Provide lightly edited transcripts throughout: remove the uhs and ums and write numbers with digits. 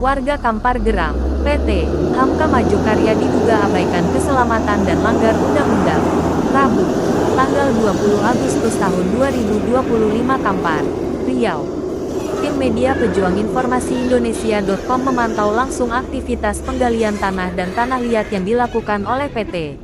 Warga Kampar geram, PT Hamka Maju Karya diduga abaikan keselamatan dan langgar undang-undang. Rabu, tanggal 20 Agustus tahun 2025 Kampar, Riau. Tim media Pejuang Informasi Indonesia.com memantau langsung aktivitas penggalian tanah dan tanah liat yang dilakukan oleh PT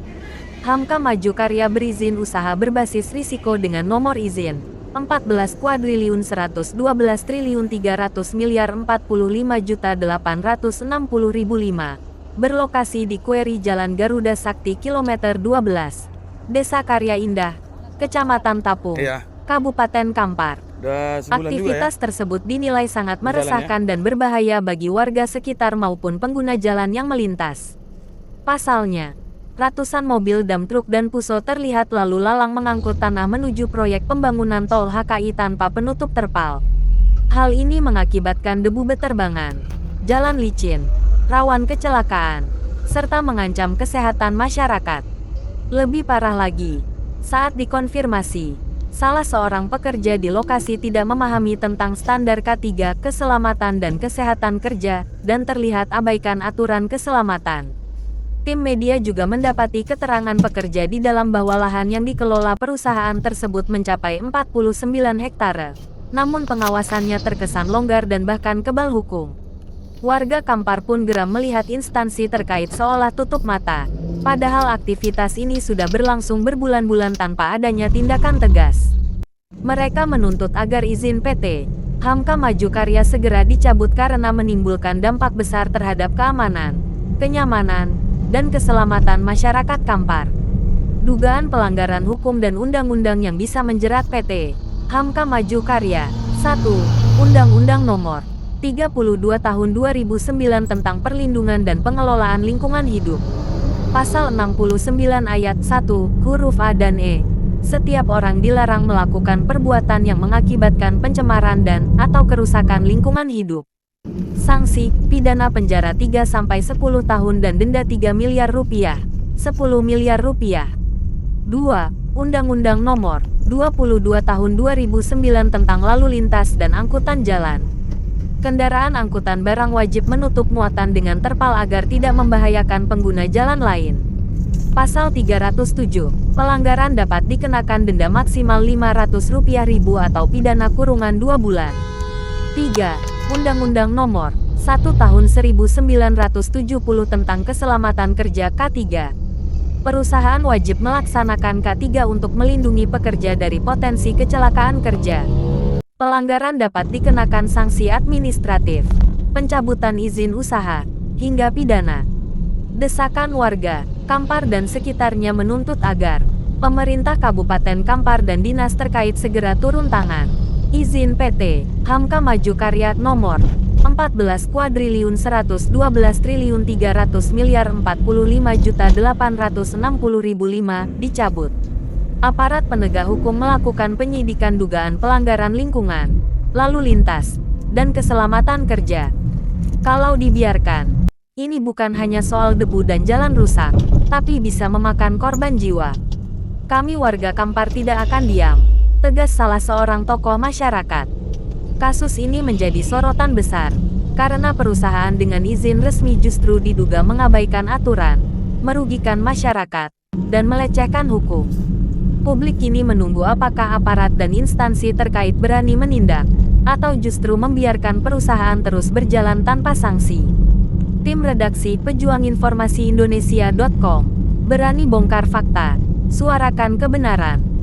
Hamka Maju Karya berizin usaha berbasis risiko dengan nomor izin 14.111.300.045.860.005 berlokasi di Kueri Jalan Garuda Sakti kilometer 12, Desa Karya Indah, Kecamatan Tapung, Kabupaten Kampar. Aktivitas tersebut dinilai sangat meresahkan dan berbahaya bagi warga sekitar maupun pengguna jalan yang melintas. Pasalnya, ratusan mobil dump truk dan puso terlihat lalu lalang mengangkut tanah menuju proyek pembangunan tol HKI tanpa penutup terpal. Hal ini mengakibatkan debu beterbangan, jalan licin, rawan kecelakaan, serta mengancam kesehatan masyarakat. Lebih parah lagi, saat dikonfirmasi, salah seorang pekerja di lokasi tidak memahami tentang standar K3 keselamatan dan kesehatan kerja dan terlihat abaikan aturan keselamatan. Tim media juga mendapati keterangan pekerja di dalam bahwa lahan yang dikelola perusahaan tersebut mencapai 49 hektare. Namun pengawasannya terkesan longgar dan bahkan kebal hukum. Warga Kampar pun geram melihat instansi terkait seolah tutup mata. Padahal aktivitas ini sudah berlangsung berbulan-bulan tanpa adanya tindakan tegas. Mereka menuntut agar izin PT Hamka Maju Karya segera dicabut karena menimbulkan dampak besar terhadap keamanan, kenyamanan, dan keselamatan masyarakat Kampar. Dugaan pelanggaran hukum dan undang-undang yang bisa menjerat PT Hamka Maju Karya. 1. Undang-Undang Nomor 32 Tahun 2009 tentang Perlindungan dan Pengelolaan Lingkungan Hidup. Pasal 69 ayat 1, huruf A dan E. Setiap orang dilarang melakukan perbuatan yang mengakibatkan pencemaran dan atau kerusakan lingkungan hidup. Sanksi, pidana penjara 3-10 tahun dan denda 3 miliar rupiah, 10 miliar rupiah. 2. Undang-Undang Nomor 22 Tahun 2009 tentang Lalu Lintas dan Angkutan Jalan. Kendaraan angkutan barang wajib menutup muatan dengan terpal agar tidak membahayakan pengguna jalan lain. Pasal 307, pelanggaran dapat dikenakan denda maksimal Rp500.000 atau pidana kurungan 2 bulan. 3. Undang-Undang Nomor 1 Tahun 1970 tentang Keselamatan Kerja K3. Perusahaan wajib melaksanakan K3 untuk melindungi pekerja dari potensi kecelakaan kerja. Pelanggaran dapat dikenakan sanksi administratif, pencabutan izin usaha, hingga pidana. Desakan warga Kampar dan sekitarnya menuntut agar pemerintah Kabupaten Kampar dan dinas terkait segera turun tangan. Izin PT Hamka Maju Karya Nomor 14.111.300.345.860.500 dicabut. Aparat penegak hukum melakukan penyidikan dugaan pelanggaran lingkungan, lalu lintas, dan keselamatan kerja. Kalau dibiarkan, ini bukan hanya soal debu dan jalan rusak, tapi bisa memakan korban jiwa. Kami warga Kampar tidak akan diam, tegas salah seorang tokoh masyarakat. Kasus ini menjadi sorotan besar, karena perusahaan dengan izin resmi justru diduga mengabaikan aturan, merugikan masyarakat, dan melecehkan hukum. Publik kini menunggu apakah aparat dan instansi terkait berani menindak, atau justru membiarkan perusahaan terus berjalan tanpa sanksi. Tim redaksi Pejuang Informasi Indonesia.com berani bongkar fakta, suarakan kebenaran.